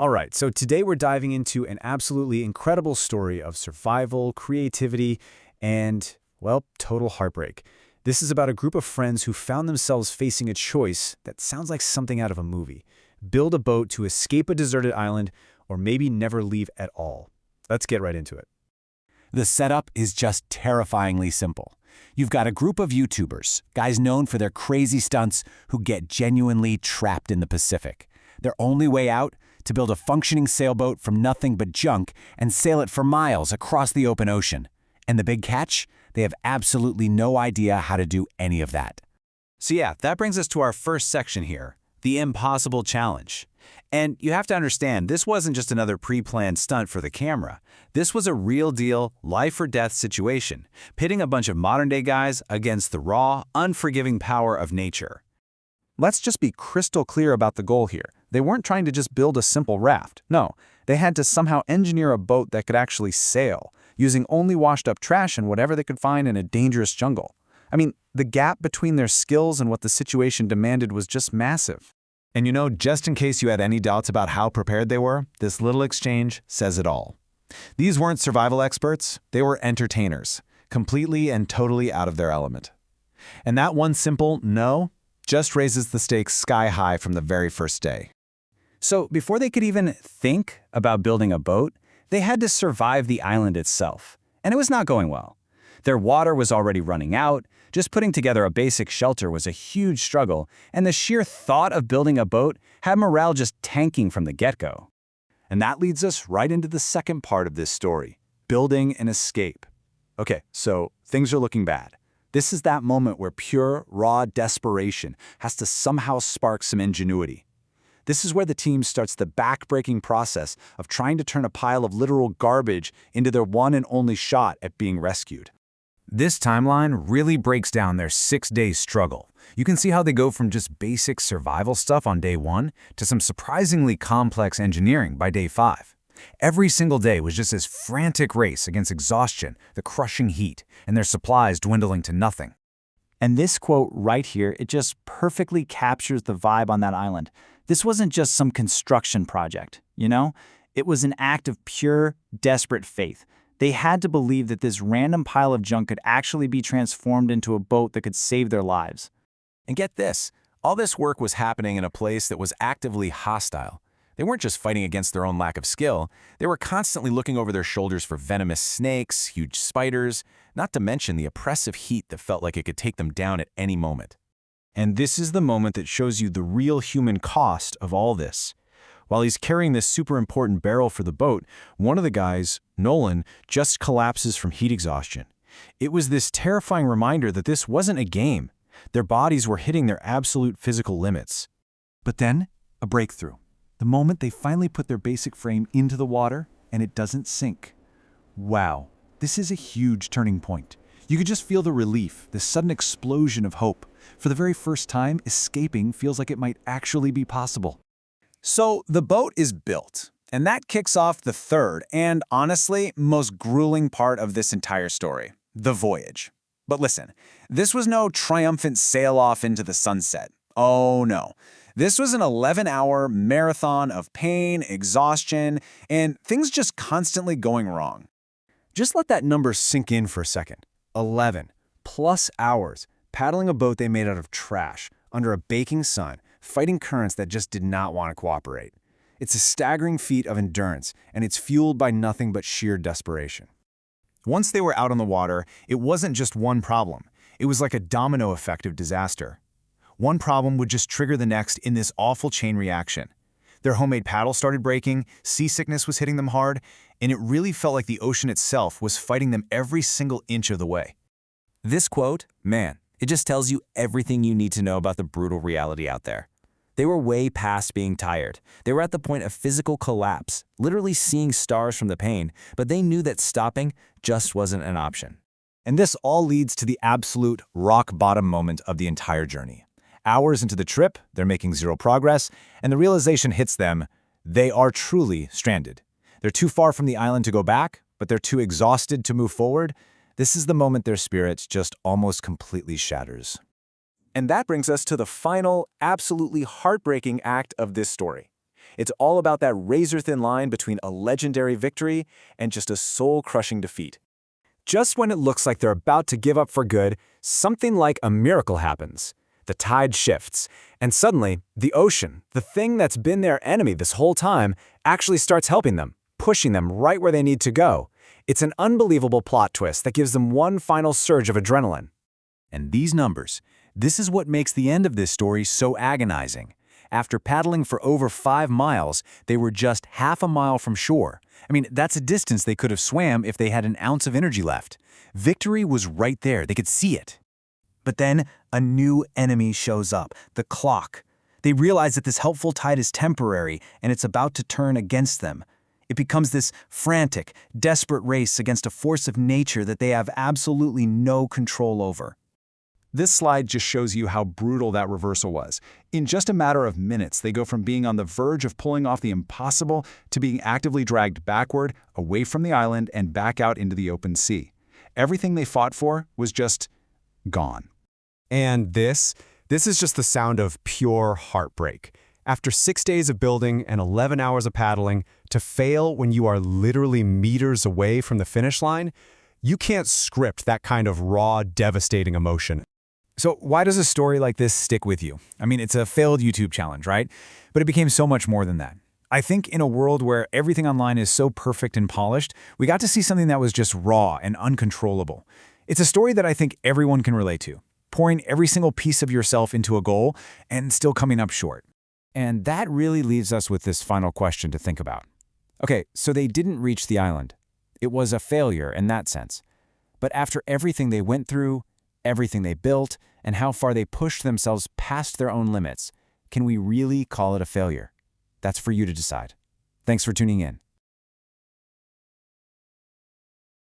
All right, so today we're diving into an absolutely incredible story of survival, creativity, and, well, total heartbreak. This is about a group of friends who found themselves facing a choice that sounds like something out of a movie. Build a boat to escape a deserted island, or maybe never leave at all. Let's get right into it. The setup is just terrifyingly simple. You've got a group of YouTubers, guys known for their crazy stunts, who get genuinely trapped in the Pacific. Their only way out? To build a functioning sailboat from nothing but junk and sail it for miles across the open ocean. And the big catch? They have absolutely no idea how to do any of that. So yeah, that brings us to our first section here, the impossible challenge. And you have to understand, this wasn't just another pre-planned stunt for the camera. This was a real deal, life or death situation, pitting a bunch of modern-day guys against the raw, unforgiving power of nature. Let's just be crystal clear about the goal here. They weren't trying to just build a simple raft. No, they had to somehow engineer a boat that could actually sail, using only washed-up trash and whatever they could find in a dangerous jungle. I mean, the gap between their skills and what the situation demanded was just massive. And you know, just in case you had any doubts about how prepared they were, this little exchange says it all. These weren't survival experts, they were entertainers, completely and totally out of their element. And that one simple no just raises the stakes sky high from the very first day. So before they could even think about building a boat, they had to survive the island itself. And it was not going well. Their water was already running out, just putting together a basic shelter was a huge struggle, and the sheer thought of building a boat had morale just tanking from the get-go. And that leads us right into the second part of this story, building an escape. Okay, so things are looking bad. This is that moment where pure, raw desperation has to somehow spark some ingenuity. This is where the team starts the back-breaking process of trying to turn a pile of literal garbage into their one and only shot at being rescued. This timeline really breaks down their 6-day struggle. You can see how they go from just basic survival stuff on day 1 to some surprisingly complex engineering by day 5. Every single day was just this frantic race against exhaustion, the crushing heat, and their supplies dwindling to nothing. And this quote right here, it just perfectly captures the vibe on that island. This wasn't just some construction project, you know? It was an act of pure, desperate faith. They had to believe that this random pile of junk could actually be transformed into a boat that could save their lives. And get this, all this work was happening in a place that was actively hostile. They weren't just fighting against their own lack of skill, they were constantly looking over their shoulders for venomous snakes, huge spiders, not to mention the oppressive heat that felt like it could take them down at any moment. And this is the moment that shows you the real human cost of all this. While he's carrying this super important barrel for the boat, one of the guys, Nolan, just collapses from heat exhaustion. It was this terrifying reminder that this wasn't a game. Their bodies were hitting their absolute physical limits. But then, a breakthrough. The moment they finally put their basic frame into the water, and it doesn't sink. Wow, this is a huge turning point. You could just feel the relief, this sudden explosion of hope. For the very first time, escaping feels like it might actually be possible. So the boat is built, and that kicks off the third and, honestly, most grueling part of this entire story, the voyage. But listen, this was no triumphant sail-off into the sunset. Oh no. This was an 11-hour marathon of pain, exhaustion, and things just constantly going wrong. Just let that number sink in for a second. 11 plus hours paddling a boat they made out of trash under a baking sun, fighting currents that just did not want to cooperate. It's a staggering feat of endurance, and it's fueled by nothing but sheer desperation. Once they were out on the water, it wasn't just one problem. It was like a domino effect of disaster. One problem would just trigger the next in this awful chain reaction. Their homemade paddle started breaking, seasickness was hitting them hard, and it really felt like the ocean itself was fighting them every single inch of the way. This quote, man, it just tells you everything you need to know about the brutal reality out there. They were way past being tired. They were at the point of physical collapse, literally seeing stars from the pain, but they knew that stopping just wasn't an option. And this all leads to the absolute rock-bottom moment of the entire journey. Hours into the trip, they're making zero progress, and the realization hits them, they are truly stranded. They're too far from the island to go back, but they're too exhausted to move forward. This is the moment their spirit just almost completely shatters. And that brings us to the final, absolutely heartbreaking act of this story. It's all about that razor-thin line between a legendary victory and just a soul-crushing defeat. Just when it looks like they're about to give up for good, something like a miracle happens. The tide shifts, and suddenly, the ocean, the thing that's been their enemy this whole time, actually starts helping them, pushing them right where they need to go. It's an unbelievable plot twist that gives them one final surge of adrenaline. And these numbers, this is what makes the end of this story so agonizing. After paddling for over 5 miles, they were just half a mile from shore. I mean, that's a distance they could have swam if they had an ounce of energy left. Victory was right there. They could see it. But then a new enemy shows up, the clock. They realize that this helpful tide is temporary and it's about to turn against them. It becomes this frantic, desperate race against a force of nature that they have absolutely no control over. This slide just shows you how brutal that reversal was. In just a matter of minutes, they go from being on the verge of pulling off the impossible to being actively dragged backward, away from the island, and back out into the open sea. Everything they fought for was just gone. And this is just the sound of pure heartbreak. After 6 days of building and 11 hours of paddling, to fail when you are literally meters away from the finish line, you can't script that kind of raw, devastating emotion. So why does a story like this stick with you? I mean, it's a failed YouTube challenge, right? But it became so much more than that. I think in a world where everything online is so perfect and polished, we got to see something that was just raw and uncontrollable. It's a story that I think everyone can relate to, pouring every single piece of yourself into a goal and still coming up short. And that really leaves us with this final question to think about. Okay, so they didn't reach the island. It was a failure in that sense. But after everything they went through, everything they built, and how far they pushed themselves past their own limits, can we really call it a failure? That's for you to decide. Thanks for tuning in.